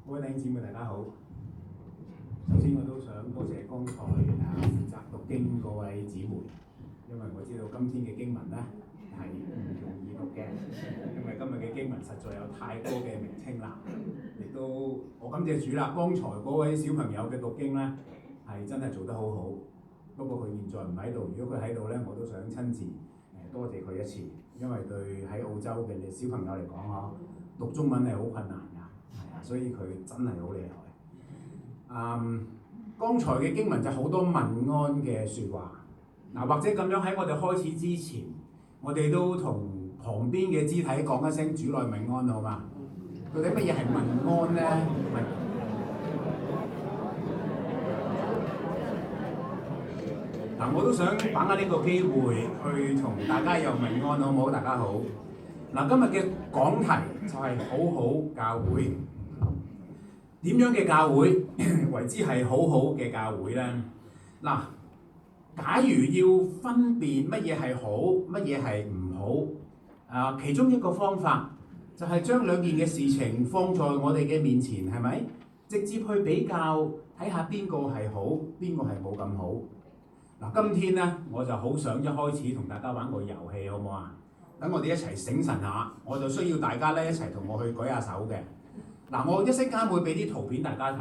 各位弟兄姊妹，大家好。首先我都想多謝剛才負責讀經嗰位姊妹，因為我知道今天嘅經文咧係唔容易讀嘅，因為今日嘅經文實在有太多嘅名稱啦。亦都我感謝主啦，剛才嗰位小朋友嘅讀經咧係真係做得好好。不過佢現在唔喺度，如果佢喺度咧，我都想親自多謝佢一次，因為對喺澳洲嘅小朋友嚟講呵，讀中文係好困難㗎，係啊，所以佢真係好厲害。剛才嘅經文就好多問安嘅説話，或者咁樣喺我哋開始之前，我哋都同旁邊嘅肢體講一聲主內問安好嘛？到底乜嘢係問安呢？我都想把握呢個機會去同大家又問安好唔好？大家好。今日嘅講題就係好好教會。點樣嘅教會為之係好好嘅教會呢？假如要分辨乜嘢係好，乜嘢係唔好，其中一個方法就係將兩件嘅事情放在我哋嘅面前，係咪？直接去比較，睇下邊個係好，邊個係冇咁好。今天呢，我就好想一開始同大家玩個遊戲，好唔好啊？等我哋一齊醒神下，我就需要大家咧一齊同我去舉下手嘅。我一陣間會俾啲圖片大家睇，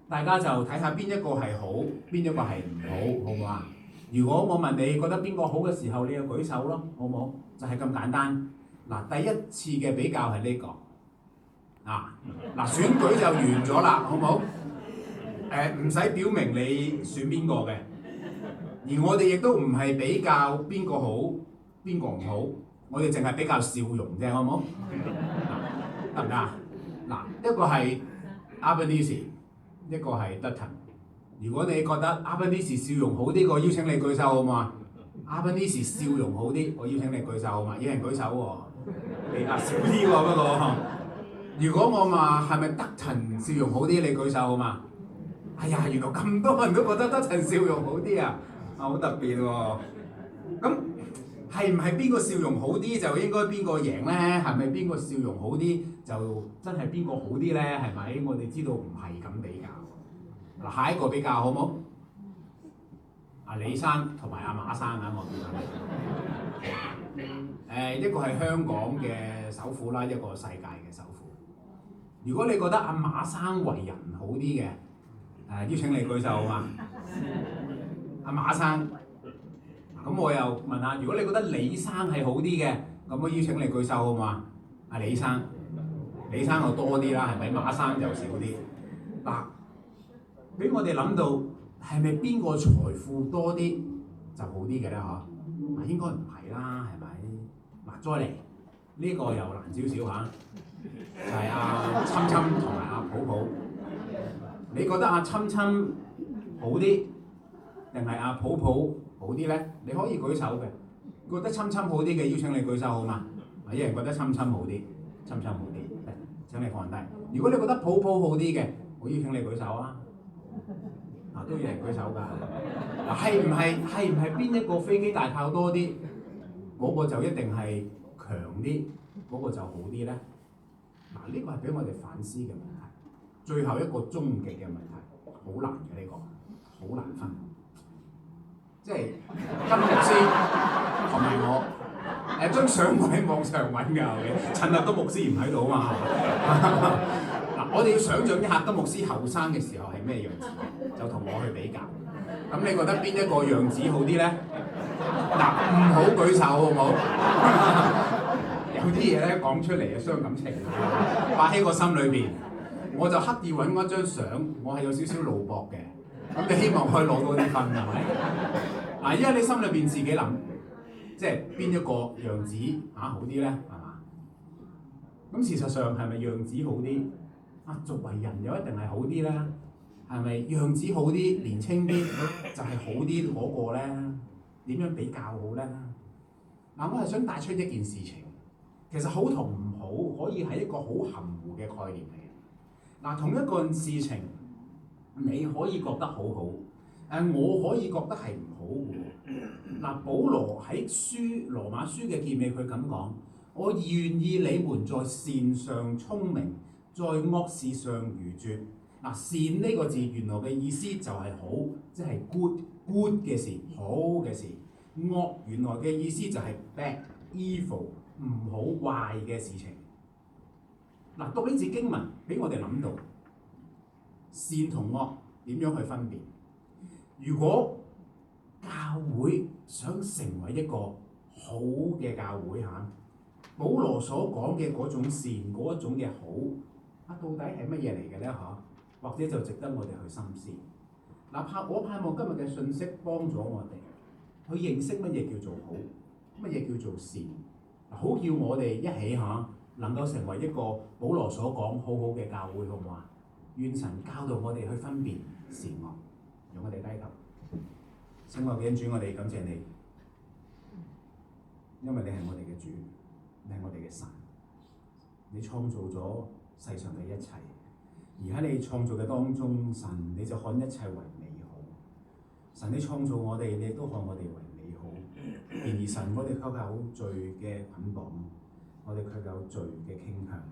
大家就睇下邊一個係好，邊一個係唔好，好唔好啊？如果我問你覺得邊個好嘅時候，你就舉手咯，好唔好？就係咁簡單。第一次嘅比較係呢個。選舉就完咗啦，好唔好？唔使表明你選邊個嘅，而我哋亦都唔係比較邊個好，邊個唔好，我哋淨係比較笑容啫，好唔好？得唔得啊？一個係 Albanese， 一個係 Dutton。如果你覺得 Albanese 笑容好啲，我邀請你舉手好嘛？Albanese 笑容好啲，我邀請你舉手好嘛？有人舉手喎，少啲喎不過。如果我話係咪 Dutton 笑容好啲，你舉手好嘛？哎呀，原來咁多人都覺得 Dutton 笑容好啲啊！好特別喎。咁係唔係邊個笑容好啲就應該邊個贏呢？係咪邊個笑容好啲就真係邊個好啲呢？係咪？我哋知道唔係咁比較。下一個比較好唔好？阿李生同埋阿馬生啊，我見到一個係香港嘅首富啦，一個世界嘅首富。如果你覺得阿馬生為人好啲嘅，邀請你舉手好嘛？阿馬生。咁我又問下，如果你覺得李生係好啲嘅，咁我邀請你舉手好嘛？阿李生，李生就多啲啦，係咪？馬生就少啲。俾我哋諗到係咪邊個財富多啲就好啲嘅咧？嗬，應該唔係啦，係咪？再嚟呢個又難少少嚇，就係阿侵侵同埋阿普普。你覺得阿侵侵好啲，定係阿普普好啲咧？你可以舉手嘅。覺得侵侵好啲嘅，邀請你舉手好嘛？有人覺得侵侵好啲，侵侵好啲，請你放低。如果你覺得普普好啲嘅，我邀請你舉手啊！都有人舉手㗎。係唔係邊一個飛機大炮多啲，嗰個就一定係強啲，嗰個就好啲咧？呢個係俾我哋反思嘅問題。最後一個終極嘅問題，好難嘅呢個，好難分。即係金牧師同埋我，張相我喺網上揾㗎，趁阿金牧師唔喺度啊嘛。我哋要想像一下金牧師後生嘅時候係咩樣子，就同我去比較。咁你覺得邊一個樣子好啲咧？唔好舉手好唔好？有啲嘢咧講出嚟係傷感情，擺喺個心裏邊。我就刻意揾嗰張相，我係有少少露膊嘅。咁你希望可以攞到啲分係咪？因為你心裏邊自己諗，即係邊一個樣子好啲咧？係嘛？咁事實上係咪樣子好啲？作為人又一定係好啲啦，係咪？樣子好啲、年青啲就係好啲嗰個咧？點樣比較好咧？我係想帶出一件事情，其實好同唔好可以係一個好含糊嘅概念嚟嘅。同一個事情，你可以覺得好好，我可以覺得係唔好嘅。保羅喺羅馬書嘅結尾佢咁講：我願意你們在善上聰明，在惡事上愚拙。嗱，善呢個字原來嘅意思就係好，即係 good 嘅事，好嘅事。惡原來嘅意思就係 bad evil， 唔好壞嘅事情。嗱，讀呢節經文俾我哋諗到善同惡點樣去分別。如果教會想成為一個好嘅教會嚇，保羅所講嘅嗰種善，嗰一種嘅好，到底係乜嘢嚟嘅咧？或者就值得我哋去深思。我盼望今日嘅信息幫咗我哋去認識乜嘢叫做好，乜嘢叫做善，好叫我哋一起能夠成為一個保羅所講好好嘅教會，好唔好啊？願神教導我哋去分辨善惡，讓我哋低頭。聖愛嘅恩主，我哋感謝你，因為你係我哋嘅主，你係我哋嘅神，你創造咗世上嘅一切。而喺你創造嘅當中，神你就看一切為美好。神你創造我哋，你亦都看我哋為美好。然而神，我哋卻有罪嘅捆綁，我哋卻有罪嘅傾向。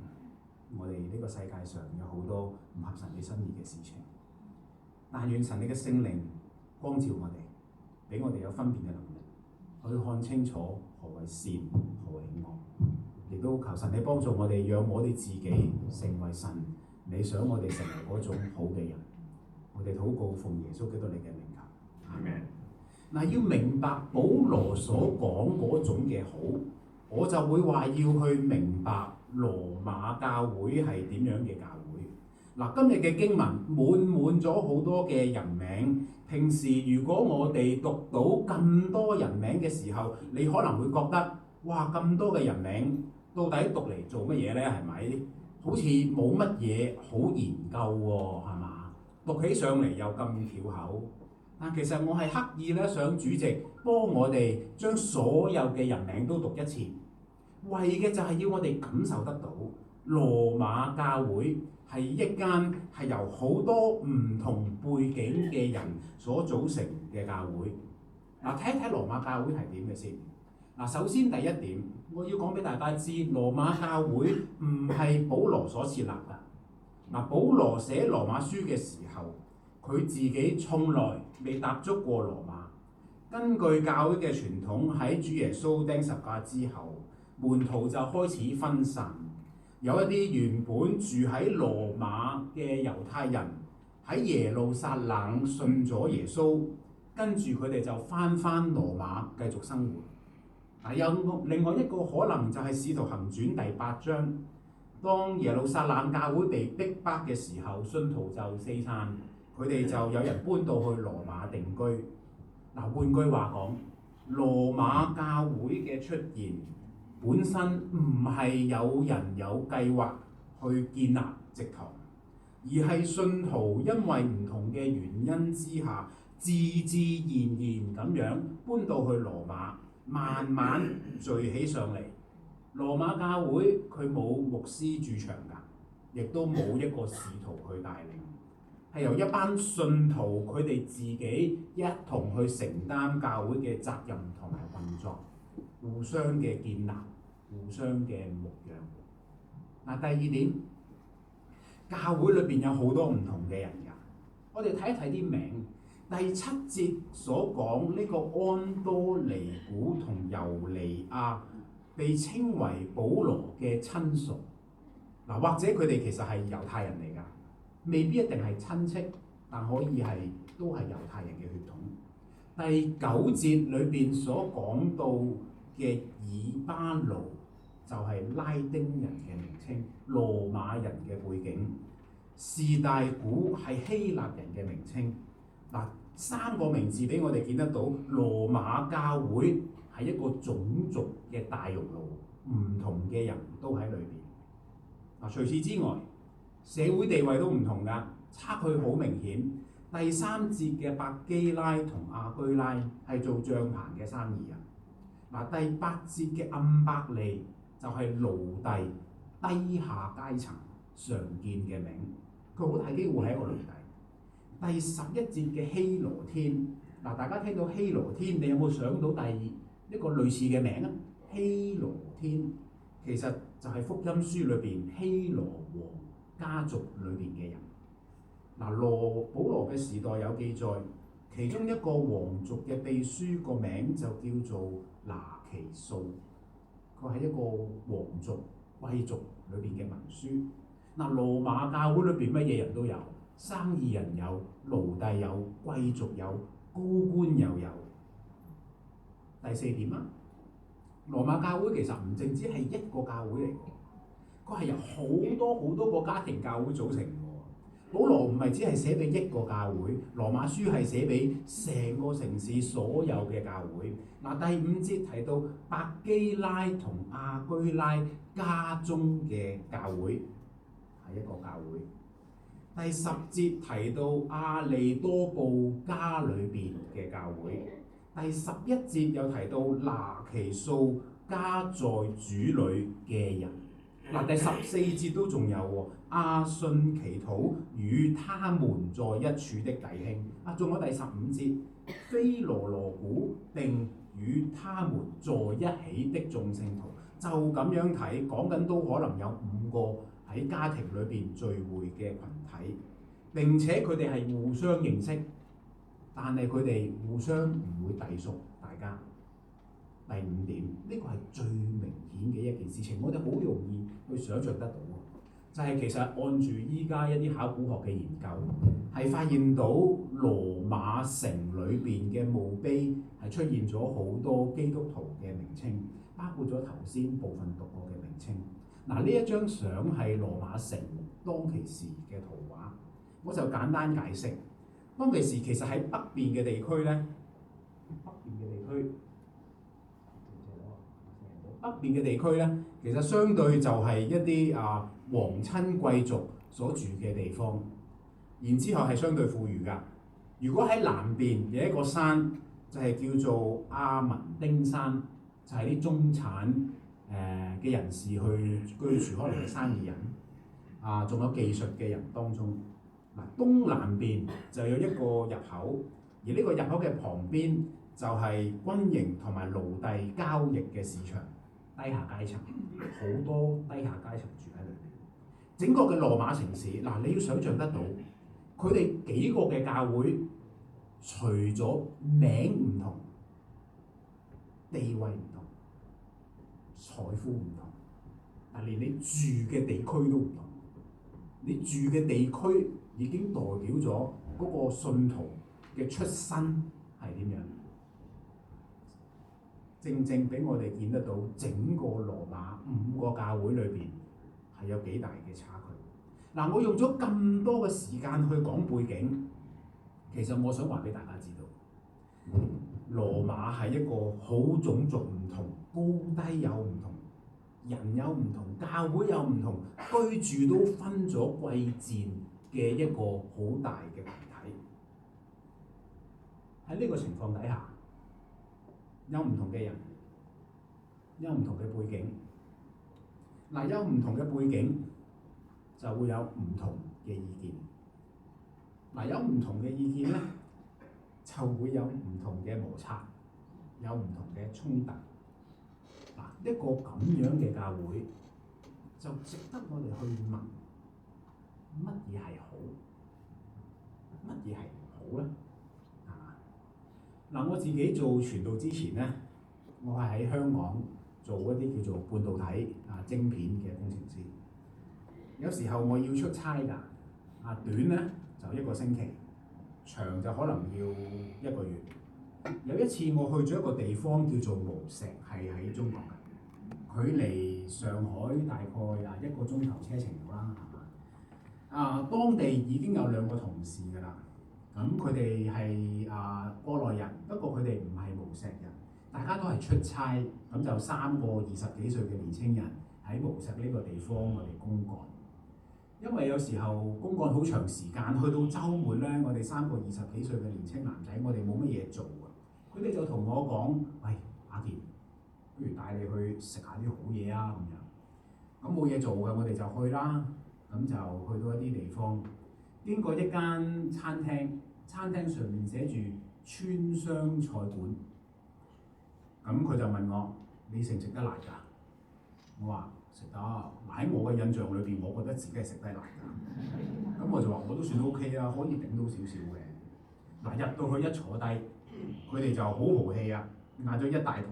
我哋呢個世界上有好多唔合神你心意嘅事情。但願神你嘅聖靈光照我哋，俾我哋有分辨嘅能力，去看清楚何為善，何為惡。亦都求神你幫助我哋，讓我哋自己成為神你想我哋成為嗰種好嘅人。我哋禱告奉耶穌基督你嘅名求，阿們。嗱，要明白保羅所講嗰種嘅好，我就會話要去明白羅馬教會係點樣嘅教會。嗱，今日嘅經文滿咗好多嘅人名。平時如果我哋讀到咁多人名嘅時候，你可能會覺得，哇，咁多嘅人名，到底讀嚟做乜嘢咧？係咪？好似冇乜嘢好研究喎，係嘛？讀起上嚟又咁翹口。但其實我係刻意咧，想主席幫我哋將所有嘅人名都讀一次，為嘅就係要我哋感受得到羅馬教會係一間係由好多唔同背景嘅人所組成嘅教會。睇一睇羅馬教會係點嘅先。首先第一點，我要講俾大家知，羅馬教會唔係保羅所設立㗎。保羅寫羅馬書嘅時候，佢自己從來未踏足過羅馬。根據教會嘅傳統，喺主耶穌釘十架之後，門徒就開始分散。有一啲原本住喺羅馬嘅猶太人喺耶路撒冷信咗耶穌，跟住佢哋就返羅馬繼續生活。有另外一個可能就係《使徒行傳》第8章，當耶路撒冷教會被逼迫嘅時候，信徒就四散，佢哋就有人搬到去羅馬定居。換句話講，羅馬教會嘅出現本身唔係有人有計劃去建立植堂，而係信徒因為唔同嘅原因之下，自自然然咁樣搬到去羅馬。慢慢聚起上嚟。羅馬教會佢冇牧師駐場㗎，亦都冇一個使徒去帶領，係由一班信徒佢哋自己一同去承擔教會嘅責任同埋運作，互相嘅建立，互相嘅牧養。第二點，教會裏邊有好多唔同嘅人㗎，我哋睇一睇啲名。第7節所講呢個安多尼古同猶尼亞被稱為保羅嘅親屬。或者佢哋其實係猶太人嚟㗎，未必一定係親戚，但可以係都係猶太人嘅血統。第9節裏邊所講到嘅以巴路就係拉丁人嘅名稱，羅馬人嘅背景。士大古係希臘人嘅名稱。3個名字俾我哋見得到，羅馬教會係一個種族嘅大熔爐，唔同嘅人都喺裏邊。除此之外，社會地位都唔同㗎，差距好明顯。第3節嘅百基拉同亞居拉係做帳棚嘅生意人。第8節嘅暗伯利就係奴隸，低下階層常見嘅名，佢好大機會係一個奴隸。第11節嘅希羅天，大家聽到希羅天，你有冇想到一個類似嘅名啊？希羅天其實就係福音書裏邊希羅王家族裏邊嘅人。保羅嘅時代有記載，其中一個皇族嘅秘書個名就叫做拿其數，佢係一個皇族貴族裏邊嘅文書。羅馬教會裏邊乜嘢人都有，生意人有，奴隸有，貴族有，高官又有。第四點啊，羅馬教會其實唔淨止係一個教會嚟嘅，佢係由好多個家庭教會組成嘅。保羅唔係只係寫俾一個教會，羅馬書係寫俾成個城市所有嘅教會。第5節提到百基拉同亞居拉家中嘅教會係一個教會。第10節提到亞利多布家裏邊嘅教會。第11節又提到拿其數家在主裏嘅人。第14節都仲有喎，亞信祈禱與他們在一處的弟兄。仲有第15節，非羅羅古並與他們在一起的眾聖徒。就咁樣睇，講緊都可能有5個喺家庭裏邊聚會嘅群體，並且佢哋係互相認識，但係佢哋互相唔會隸屬大家。第5點，呢個係最明顯嘅一件事情，我哋好容易去想像得到，就係其實按住依家一啲考古學嘅研究，係發現到羅馬城裏邊嘅墓碑係出現咗好多基督徒嘅名稱，包括咗頭先部分讀過嘅名稱。呢一張相係羅馬城當其時嘅圖畫，我就簡單解釋。當其時其實喺北邊嘅地區咧，北邊嘅地區咧，其實相對就係一啲皇親貴族所住嘅地方，然之後係相對富裕㗎。如果喺南邊有一個山，就係叫做亞文丁山，就係啲中產嘅人士去居住，可能係生意人仲有技術嘅人當中。東南邊就有一個入口，而呢個入口嘅旁邊就係軍營同埋奴隸交易嘅市場。低下階層，好多低下階層住喺裏邊。整個嘅羅馬城市，你要想像得到，佢哋幾個嘅教會，除咗名唔同、地位唔同、財富唔同，連你住嘅地區都唔同。你住嘅地區已經代表咗嗰個信徒嘅出身係點樣。正正俾我哋見得到整個羅馬5個教會裏邊係有幾大嘅差距。我用咗咁多嘅時間去講背景，其實我想話俾大家知道，羅馬係一個好種族唔同、高低有唔同、人有唔同、教會有唔同、居住都分咗貴賤嘅一個好大嘅群體。喺呢個情況底下，有唔同嘅人，有唔同嘅背景。有唔同嘅背景，就會有唔同嘅意見。有唔同嘅意見咧，就會有唔同嘅摩擦，有唔同嘅衝突。一個咁樣嘅教會，就值得我哋去問乜嘢係好，乜嘢係唔好咧？我自己做傳道之前咧，我係喺香港做一啲叫做半導體晶片嘅工程師。有時候我要出差㗎，短咧就1個星期，長就可能要1個月。有一次我去咗一個地方叫做無錫，係喺中國㗎，距離上海大概1個鐘頭車程度啦，係嘛？當地已經有2個同事㗎啦。咁佢哋係過來人，不過佢哋唔係無錫人，大家都係出差，咁就3個20幾歲嘅年青人喺無錫呢個地方我哋公幹。因為有時候公幹好長時間，去到週末咧，我哋3個20幾歲嘅年青男仔，我哋冇乜嘢做啊。佢哋就同我講：喂，阿健，不如帶你去食下啲好嘢啊咁樣。咁冇嘢做嘅，我哋就去啦。咁就去到一啲地方，經過一間餐廳，餐廳上面寫住川湘菜館。咁佢就問我：你食唔食得辣㗎？我話食得，喺我嘅印象裏邊，我覺得自己係食低辣㗎。咁我就話我都算 OK 啦，可以頂到少少嘅。嗱，入到去一坐低，佢哋就好豪氣啊，嗌咗一大盤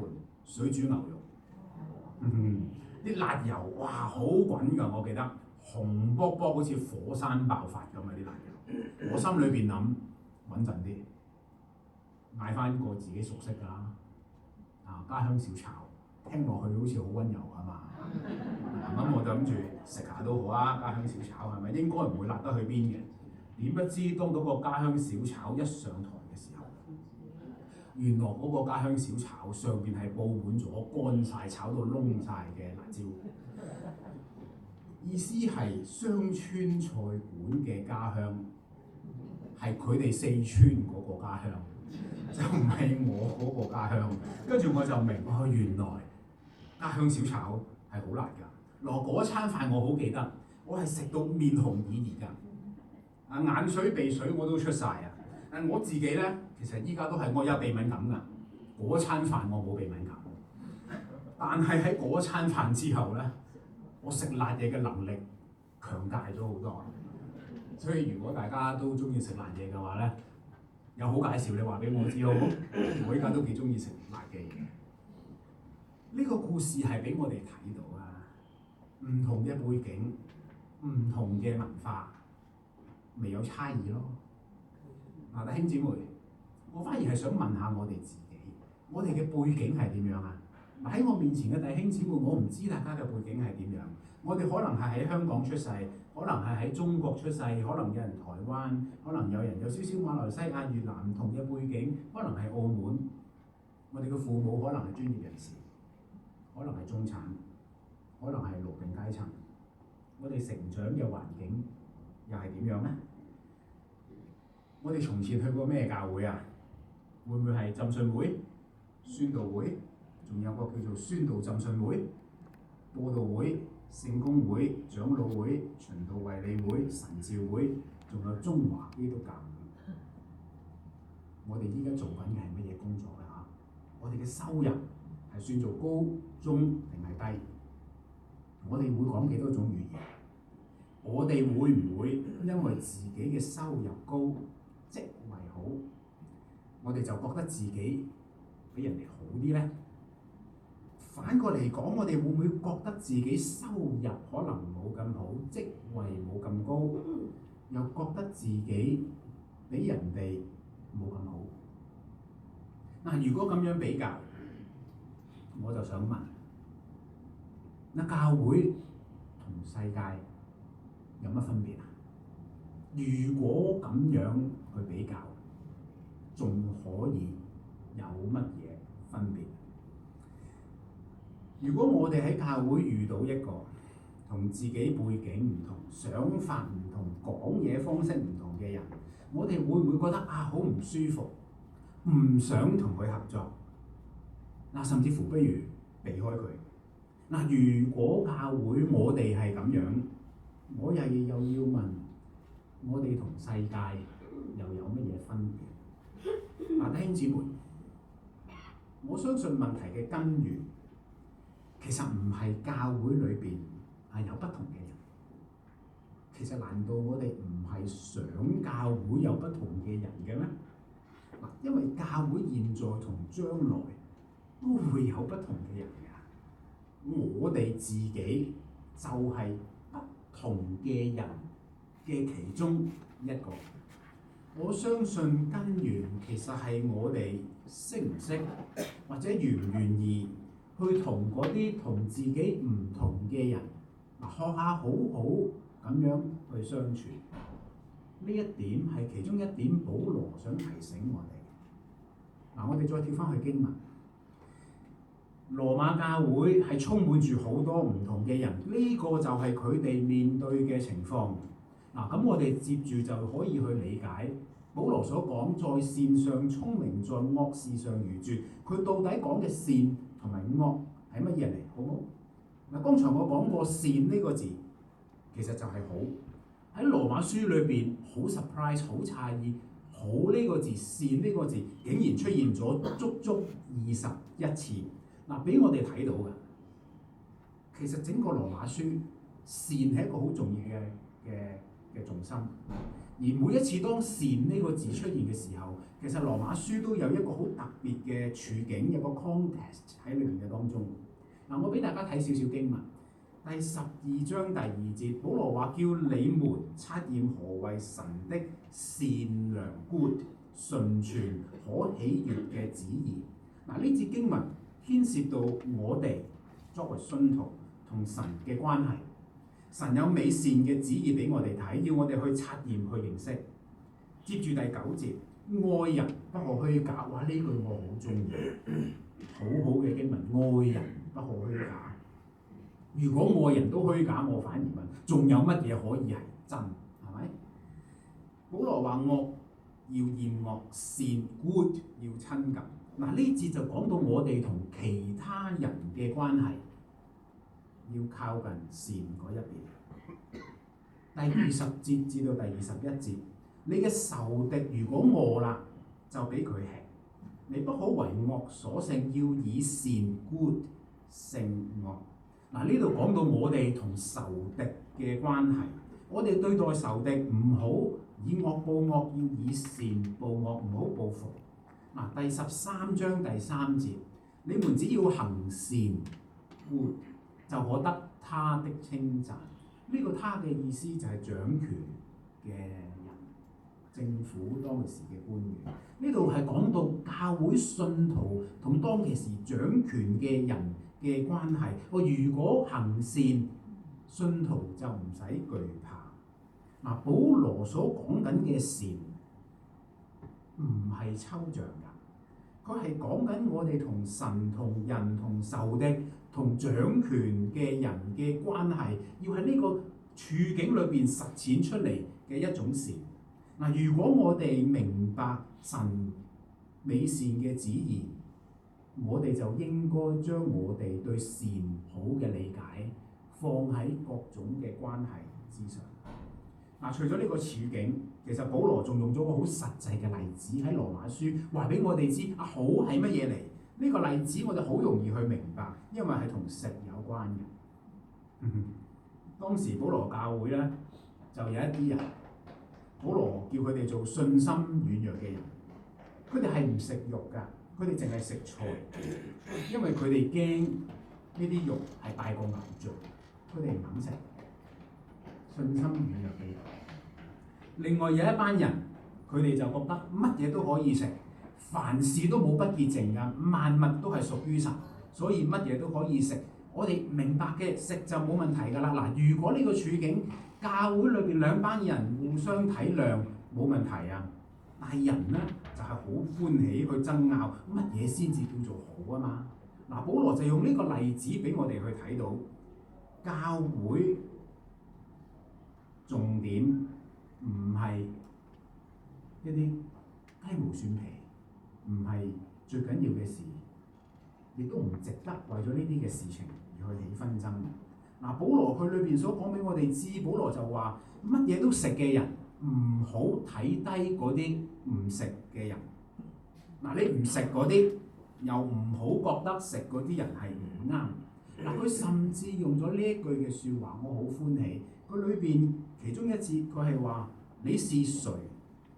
水煮牛肉。啲辣油哇好滾㗎，我記得紅卜卜好似火山爆發咁啊啲辣油。我心裏邊諗穩陣啲，嗌翻個自己熟悉㗎啦，家鄉小炒，聽落去好似好溫柔啊嘛。咁我就諗住食下都好啊，家鄉小炒係咪應該唔會辣得去邊嘅？點不知當嗰個家鄉小炒一上台嘅時候，原來嗰個家鄉小炒上邊係佈滿咗乾晒、炒到燶晒嘅辣椒，意思係雙川菜館嘅家鄉係佢哋四川嗰個家鄉，就唔係我嗰個家鄉。跟住我就明原來家鄉小炒係好辣㗎。嗰餐飯我好記得，我係食到面紅耳熱㗎。眼水鼻水我都出晒啊！我自己咧，其實依家都係我有鼻敏感㗎。嗰餐飯我冇鼻敏感，但係喺嗰餐飯之後咧，我食辣嘢嘅能力強大咗好多。所以如果大家都中意食辣嘢嘅話咧，有好介紹你話俾我知好唔好？我依家都幾中意食辣嘅嘢。呢個故事係俾我哋睇到啊，唔同嘅背景、唔同嘅文化。未有差異咯。弟兄姊妹，我反而係想問下我哋自己，我哋嘅背景係點樣啊？喺我面前嘅弟兄姊妹，我唔知大家嘅背景係點樣。我哋可能係喺香港出世，可能係喺中國出世，可能有人台灣，可能有人有少少馬來西亞、越南唔同嘅背景，可能係澳門。我哋嘅父母可能係專業人士，可能係中產，可能係勞動階層。我哋成長嘅環境又係點樣呢？我哋從前去過咩教會啊？會唔會係浸信會、宣道會，仲有個叫做宣道浸信會、佈道會、聖公會、長老會、循道衛理會、神召會，仲有中華基督教會。我哋依家做緊嘅係乜嘢工作咧？我哋嘅收入係算做高、中定係低？我哋會講幾多種語言？我哋會唔會因為自己嘅收入高、職位好，我哋就覺得自己比人哋好啲呢？反過嚟講，我哋會唔會覺得自己收入可能冇咁好，職位冇咁高，又覺得自己比人哋冇咁好？如果咁樣比較，我就想問，教會同世界有乜分別啊？如果咁樣去比較，仲可以有乜嘢分別？如果我哋喺教會遇到一個同自己背景唔同、想法唔同、講嘢方式唔同嘅人，我哋會唔會覺得好唔舒服，唔想同佢合作？甚至乎不如避開佢。如果教會我哋係咁樣，我又要問，我哋同世界又有乜嘢分別？弟兄姊妹，我相信問題嘅根源其實唔係教會裏邊有不同嘅人。其實難道我哋唔係想教會有不同嘅人嘅咩？因為教會現在同將來都會有不同嘅人㗎。我哋自己就係不同嘅人嘅其中一個。我相信根源其實係我哋識唔識或者願唔願意去同嗰啲同自己唔同嘅人學下好好咁樣去相處。呢一點係其中一點，保羅想提醒我哋。我哋再跳翻去經文，羅馬教會係充滿住好多唔同嘅人，呢個就係佢哋面對嘅情況。咁我哋接住就可以去理解保羅所講，在善上聰明，在惡事上愚拙。佢到底講嘅善同埋惡係乜嘢嚟？好唔好？剛才我講過善呢個字，其實就係好。喺羅馬書裏邊，好 surprise， 好詫異，好呢個字，善呢個字竟然出現咗足足21次。俾我哋睇到嘅，其實整個羅馬書善係一個好重要嘅重心。而每一次當善呢個字出現嘅時候，其實羅馬書都有一個好特別嘅處境，有個 context 喺裏面嘅當中。嗱，我俾大家睇少少經文，第12章第2節，保羅話叫你們察驗何為神的善良 good 純全可喜悅嘅旨意。嗱，呢節經文牽涉到我哋作為信徒同神嘅關係。神有美善嘅旨意俾我哋睇，要我哋去察驗去認識。接住第9節，愛人不可虛假。哇！呢句我好中意，好好嘅經文。愛人不可虛假。如果愛人都虛假，我反而問，仲有乜嘢可以係真？係咪？保羅話惡要厭惡，善 good 要親近。嗱，呢節就講到我哋同其他人嘅關係。要靠近善嗰一邊。第20節至到第21節，你嘅仇敵如果餓啦，就俾佢吃。你不可為惡所勝，要以善 good 勝惡。嗱，呢度講到我哋同仇敵嘅關係，我哋對待仇敵唔好以惡報惡，要以善報惡，唔好報復。嗱，第13章第3節，你們只要行善 good，就可得他的稱讚。呢個他嘅意思就係掌權嘅人，政府當其時嘅官員。呢度係講到教會信徒同當其時掌權嘅人嘅關係。我如果行善，信徒就唔使懼怕。嗱，保羅所講緊嘅善唔係抽象㗎，佢係講緊我哋同神、同人、同仇敵、同掌權嘅人嘅關係，要喺呢個處境裏邊實踐出嚟嘅一種善。嗱，如果我哋明白神美善嘅旨意，我哋就應該將我哋對善好嘅理解放喺各種嘅關係之上。嗱，除咗呢個處境，其實保羅仲用咗個好實際嘅例子喺羅馬書話俾我哋知好係乜嘢嚟。呢個例子我哋好容易去明白，因為係同食有關嘅。當時保羅教會咧就有一啲人，保羅叫佢哋做信心軟弱嘅人，佢哋係唔食肉㗎，佢哋淨係食菜，因為佢哋驚呢啲肉係拜過偶像，佢哋唔肯食。信心軟弱嘅人。另外有一班人，佢哋就覺得乜嘢都可以食。凡事都冇不潔淨㗎，萬物都係屬於神，所以乜嘢都可以食。我哋明白嘅食就冇問題㗎啦。嗱，如果呢個處境，教會裏邊兩班人互相體諒，冇問題啊。但係人咧就係好歡喜去爭拗，乜嘢先至叫做好啊嘛。嗱，保羅就用呢個例子俾我哋去睇到，教會重點唔係一啲雞毛蒜皮。唔係最緊要嘅事，亦都唔值得為咗呢啲嘅事情而去起紛爭。嗱，保羅佢裏邊所講俾我哋知，保羅就話乜嘢都食嘅人唔好睇低嗰啲唔食嘅人。嗱，你唔食嗰啲，又唔好覺得食嗰啲人係唔啱。嗱，佢甚至用咗呢一句嘅説話，我好歡喜。佢裏邊其中一節，佢係話你是誰，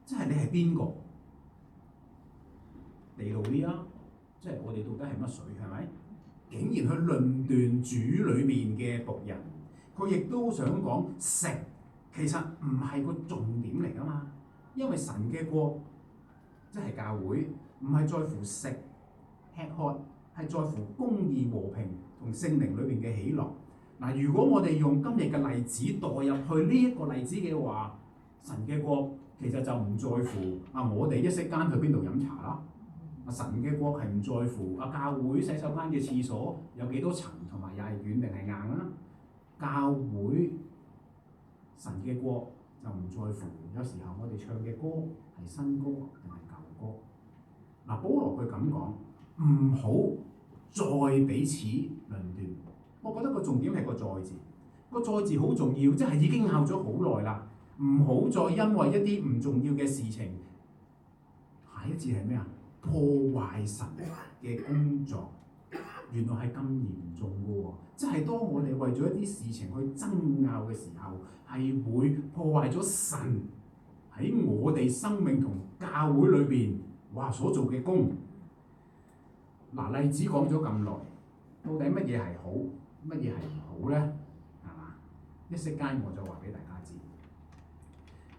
即係你係邊個？地道啲啊，即係我哋到底係乜水係咪？竟然去論斷主裏面嘅僕人，佢亦都想講食其實唔係個重點嚟㗎嘛，因為神嘅國即係教會，唔係在乎食吃喝，係在乎公義和平同聖靈裏邊嘅喜樂。嗱，如果我哋用今日嘅例子代入去呢一個例子嘅話，神嘅國其實就唔在乎我哋一息間去邊度飲茶啦。神嘅國係唔在乎教會洗手間嘅廁所有幾多層，同埋又係軟定係硬啦。教會神嘅國就唔在乎，有時候我哋唱嘅歌係新歌定係舊歌。嗱，保羅佢咁講，唔好再彼此論斷。我覺得個重點係個再字，個再字好重要，即係已經拗咗好耐啦。唔好再因為一啲唔重要嘅事情，下一字係咩啊？破壞神嘅工作。原來係咁嚴重嘅喎，即係當我哋為咗一啲事情去爭拗嘅時候，係會破壞咗神喺我哋生命同教會裏邊所做嘅工。嗱，例子講咗咁耐，到底乜嘢係好，乜嘢係唔好咧？係嘛？一息間我就話俾大家知，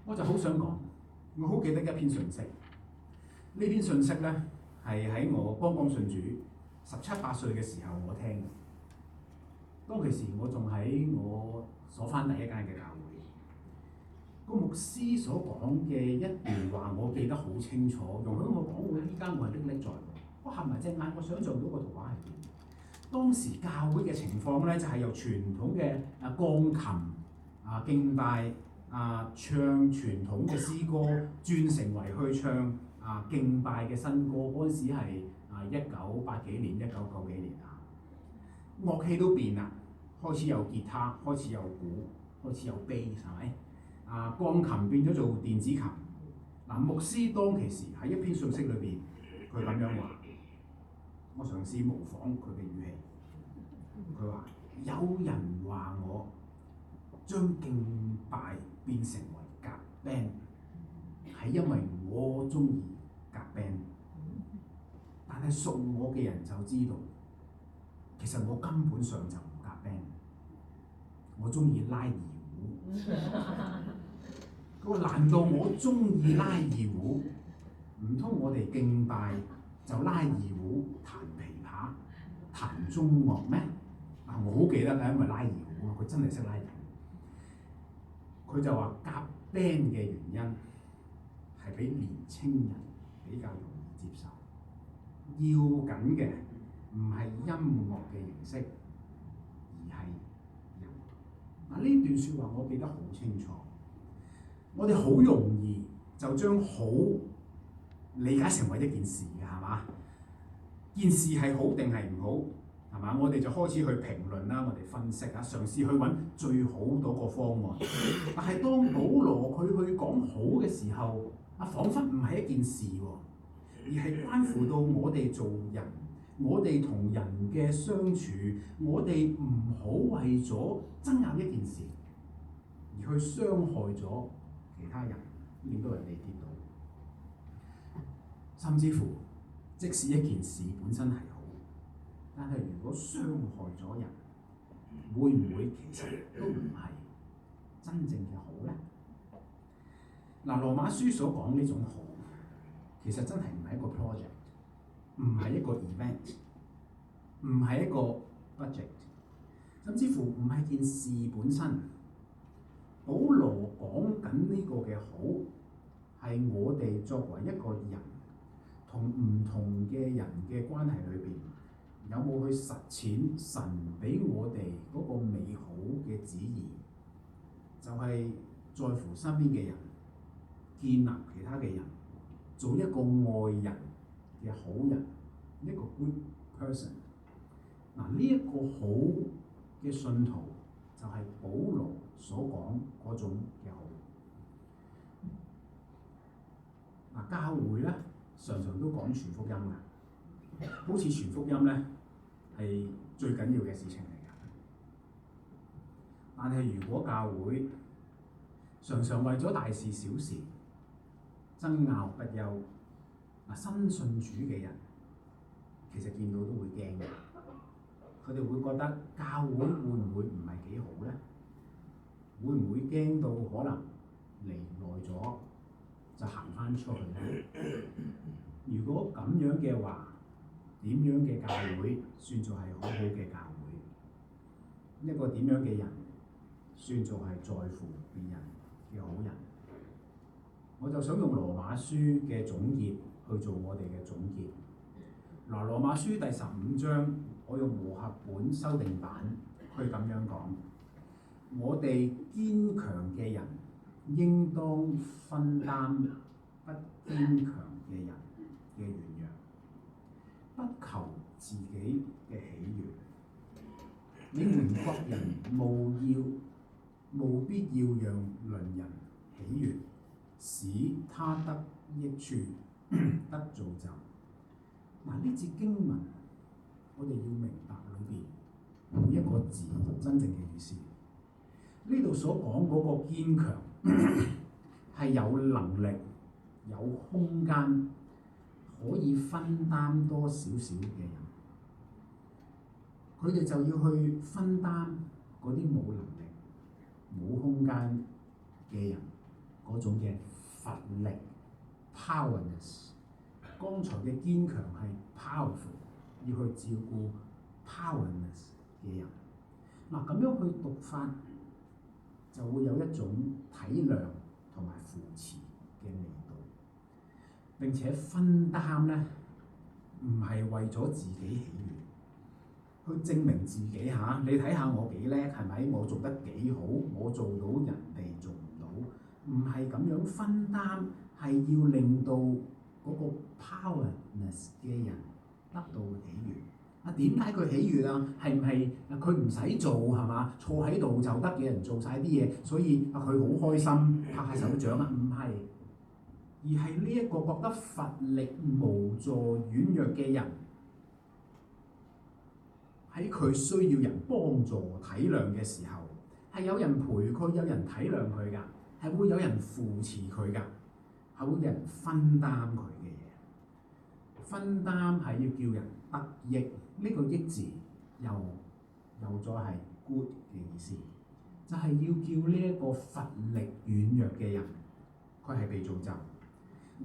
我就好想講，我好記得一篇信息。呢篇信息咧係喺我剛剛信主17、8歲嘅時候我聽嘅。當其時我仲喺我所返第一間嘅教會，個牧師所講嘅一段話我記得好清楚，容許我講，我依家我係歷歷在目。我合埋隻眼，我想像到個圖畫係點。當時教會嘅情況咧，就係由傳統嘅鋼琴敬拜唱傳統嘅詩歌，轉成為去唱敬拜嘅新歌。嗰陣時係1980幾年、1990幾年啊。樂器都變啦，開始有吉他，開始有鼓，開始有 bass， 係咪？鋼琴變咗做電子琴。牧師當其時喺一篇信息裏邊，佢咁樣話。我嘗試模仿佢嘅語氣，佢話：有人話我將敬拜變成為夾 band， 係因為我中意夾 band。但係屬我嘅人就知道，其實我根本上就唔夾 band， 我中意拉二胡。佢話：難道我中意拉二胡？唔通我哋敬拜就拉二胡、彈琵琶、彈中樂咩？我好記得嘅，因為拉二胡啊，佢真係識拉二胡。佢就話夾 band 嘅原因係俾年青人比較容易接受，要緊嘅唔係音樂嘅形式，而係人。呢段説話我記得好清楚。我哋好容易就將好理解成為一件事嘅，係嘛？件事係好定係唔好，係嘛？我哋就開始去評論啦，我哋分析啊，嘗試去揾最好嗰個方案。但係當保羅佢去講好嘅時候，彷彿唔係一件事喎，而係關乎到我哋做人，我哋同人嘅相處，我哋唔好為咗爭拗一件事，而去傷害咗其他人，令到人哋跌倒。甚至乎，即使一件事本身係好，但係如果傷害咗人，會唔會其實都唔係真正嘅好咧？羅馬書所講呢種好，其實真係唔係一個 project， 唔係一個 event， 唔係一個 budget， 甚至乎唔係件事本身。保羅講緊呢個嘅好，係我哋作為一個人，同唔同嘅人嘅關係裏邊，有冇去實踐神俾我哋嗰個美好嘅旨意？就係在乎身邊嘅人，建立其他嘅人，做一個愛人嘅好人，一個 good person。呢一個好嘅信徒，就係保羅所講嗰種嘅好。教會咧，常常都講傳福音嘅，好似傳福音咧係最緊要嘅事情嚟㗎。但係如果教會常常為咗大事小事爭拗不休，新信主嘅人其實見到都會驚嘅，佢哋會覺得教會會唔會唔係幾好咧？會唔會驚到可能嚟耐咗就行翻出去咧？如果咁樣嘅話，點樣嘅教會算做係好好嘅教會？一個點樣嘅人算做係在乎別人嘅好人？我就想用羅馬書嘅總結去做我哋嘅總結。羅馬書第15章，我用和合本修訂版去咁樣講：我哋堅強嘅人應當分擔不堅強嘅人嘅軟弱，不求自己嘅喜悅。你們各人務必要讓鄰人喜悅，使他得益處，得造就。呢節經文我哋要明白裏邊每一個字真正嘅意思。呢度所講嗰個堅強係有能力、有空間，可以分擔多少少嘅人。佢哋就要去分擔嗰啲冇能力、冇空間嘅人嗰種嘅乏力 （powerless）。剛才嘅堅強係 powerful， 要去照顧 powerless 嘅人。嗱，咁樣去讀法就會有一種體諒同埋扶持嘅味道。並且分擔咧，唔係為咗自己喜悅，去證明自己嚇。你睇下我幾叻，係咪？我做得幾好，我做到人哋做唔到。唔係咁樣分擔，係要令到嗰個 powerless 嘅人得到喜悅。點解佢喜悅啊？係唔係佢唔使做係嘛？坐喺度就得嘅人做晒啲嘢，所以佢好開心拍下手掌啊？唔係，而係呢一個覺得乏力、無助、軟弱嘅人，喺佢需要人幫助、體諒嘅時候，係有人陪佢，有人體諒佢㗎，係會有人扶持佢㗎，係會有人分擔佢嘅嘢。分擔係要叫人得益。呢個益字又再係 good 嘅意思，就係要叫呢一個乏力軟弱嘅人，佢係被造就，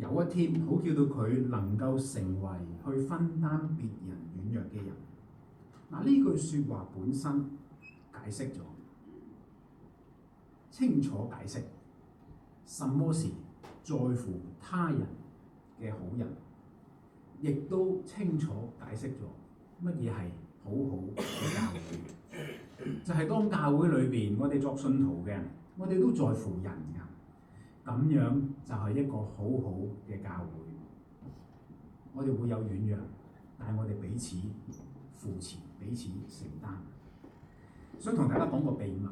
有一天好叫到佢能夠成為去分擔別人軟弱嘅人。嗱，呢句説話本身解釋咗，清楚解釋什麼是在乎他人嘅好人，亦都清楚解釋咗乜嘢係好好嘅教會。就係當教會裏邊，我哋作信徒嘅，我哋都在乎人㗎，咁樣就係一個好好嘅教會。我哋會有軟弱，但係我哋彼此扶持、彼此承擔。想同大家講個秘密，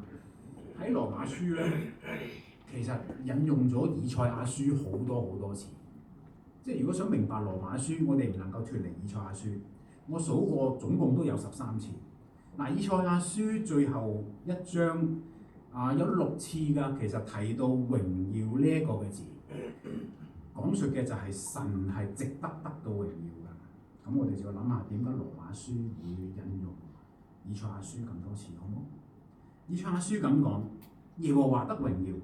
喺羅馬書咧，其實引用咗以賽亞書好多次。即係如果想明白羅馬書，我哋唔能夠脫離以賽亞書。我數過總共都有13次。嗱，以賽亞書最後一章有6次㗎，其實提到榮耀呢一個嘅字，講述嘅就係神係值得得到榮耀㗎。咁我哋就要諗下點解羅馬書會引用以賽亞書咁多次，好唔好？以賽亞書咁講，耶和華得榮耀，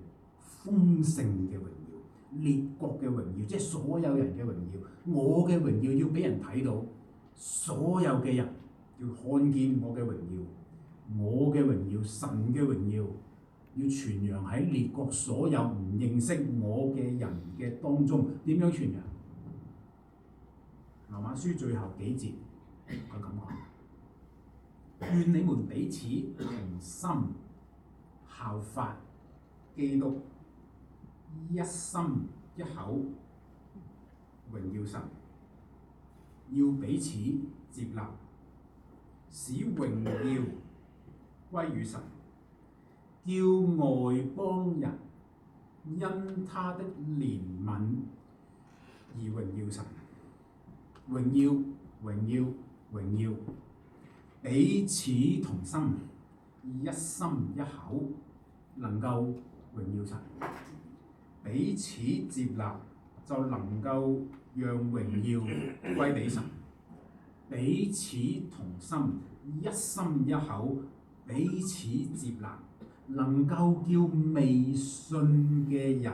豐盛嘅榮耀，列國嘅榮耀，即係所有人嘅榮耀。我嘅榮耀要俾人睇到，所有嘅人要看見我嘅榮耀，我嘅榮耀，神嘅榮耀，要傳揚喺列國所有唔認識我嘅人嘅當中。點樣傳揚？羅馬書最後幾節佢咁講：願你們彼此同心效法基督，一心一口榮耀神，要彼此接納，使榮耀歸於神，叫外邦人因他的憐憫而榮耀神。榮耀，榮耀，榮耀，彼此同心，一心一口，能夠榮耀神。彼此接納，就能夠讓榮耀歸俾神。彼此同心，一心一口，彼此接納，能夠叫未信嘅人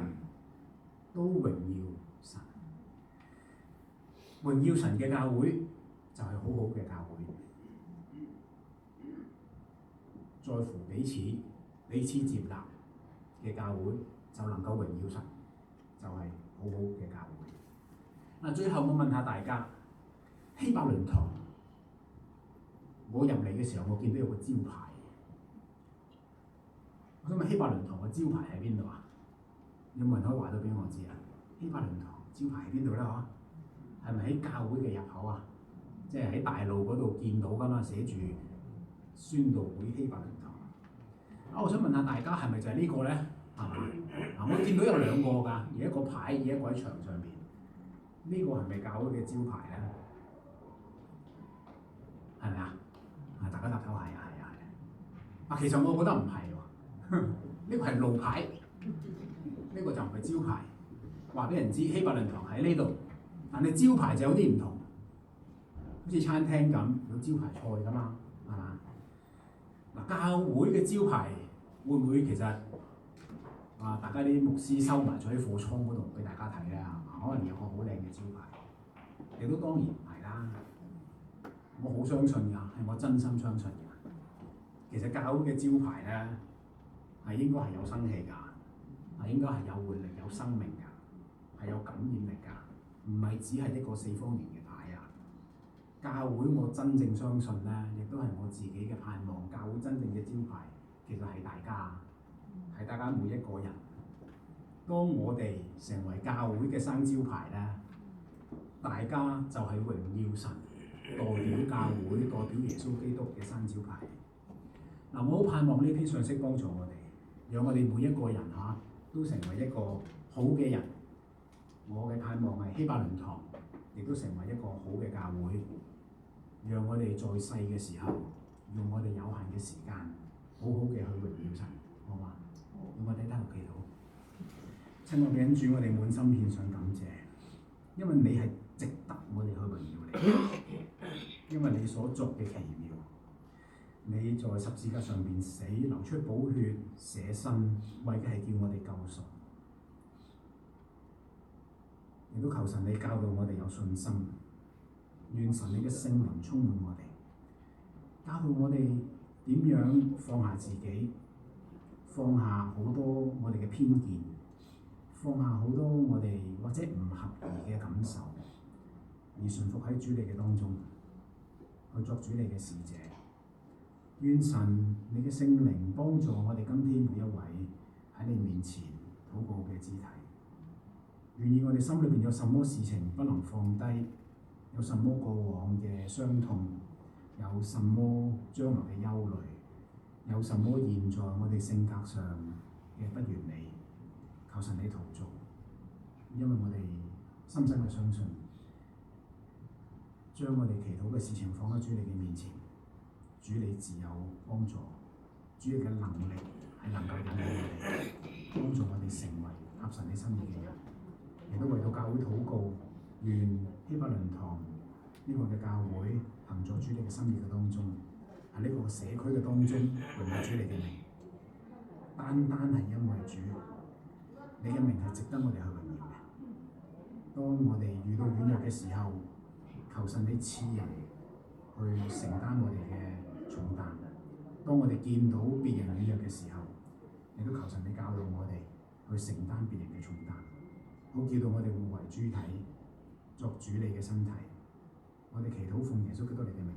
都榮耀神。榮耀神嘅教會就係好好嘅教會，在乎彼此接納嘅教會就能夠榮耀神，就係好好嘅教會。嗱，最後我問下大家，希伯倫堂，我入嚟嘅時候，我見到有個招牌。我想問希伯倫堂嘅招牌喺邊度啊？有冇人可以話到俾我知啊？希伯倫堂招牌喺邊度咧？嗬？係咪喺教會嘅入口啊？即係喺大路嗰度見到㗎嘛，寫住宣道會希伯倫堂。我想問下大家係咪就係呢個咧？係嘛？我見到有2個㗎，而一個牌，而一個喺牆上邊。呢個係咪教會嘅招牌咧？係咪啊？家答頭係啊係啊係啊。啊，其實我覺得唔係喎，呢個係路牌，呢個就唔係招牌。話俾人知希伯倫堂喺呢度，但係招牌就有啲唔同，好似餐廳咁有招牌菜㗎嘛，係嘛？嗱，教會嘅招牌會唔會其實大家啲牧師收埋咗喺貨倉嗰度俾大家睇咧？可能有個好靚嘅招牌，亦都當然唔係啦。我好相信㗎，係我真心相信㗎。其實教會嘅招牌咧係應該係有生氣㗎，係應該係有活力、有生命㗎，係有感染力㗎，唔係只係一個四方形嘅牌啊！教會我真正相信咧，亦都係我自己嘅盼望。教會真正嘅招牌其實係大家，係大家每一個人。當我哋成為教會嘅生招牌咧，大家就係榮耀神，代表教會、代表耶穌基督嘅生招牌。嗱，我好盼望呢篇信息幫助我哋，讓我哋每一個人都成為一個好嘅人。我嘅盼望係希伯倫堂亦都成為一個好嘅教會，讓我哋在世嘅時候，用我哋有限嘅時間，好好嘅去榮耀神，好嘛？用我哋低頭祈禱。親愛嘅恩主，我哋滿心獻上感謝，因為你係值得我哋去榮耀你，因為你所作嘅奇妙，你在十字架上邊死，流出寶血，捨身，為嘅係叫我哋救贖。亦都求神你教導我哋有信心，願神你嘅聖靈充滿我哋，教導我哋點樣放下自己，放下好多我哋嘅偏見，放下好多我哋或者唔合宜嘅感受，而順服喺主你嘅當中，去作主你嘅使者。願神你嘅聖靈幫助我哋今天每一位喺你面前禱告嘅肢體。願意我哋心裏邊有什麼事情不能放低，有什麼過往嘅傷痛，有什麼將來嘅憂慮，有什麼現在我哋性格上嘅不完美，求神你陶造，因為我哋深深嘅相信，將我哋祈禱嘅事情放喺主你嘅面前，主你自有幫助，主你嘅能力係能夠引領我哋，幫助我哋成為合神你心意嘅人。亦都為到教會禱告，願希伯倫堂呢個嘅教會行在主你嘅心意嘅當中，喺呢個社區嘅當中榮耀主你嘅名。單單係因為主，你嘅名係值得我哋去榮耀嘅。當我哋遇到軟弱嘅時候，求神你賜人去承擔我哋嘅重擔。當我哋見到別人軟弱嘅時候，亦都求神你教導我哋去承擔別人嘅重擔。好叫到我哋互為肢體，作主你嘅身體。我哋祈禱奉耶穌基督你嘅名。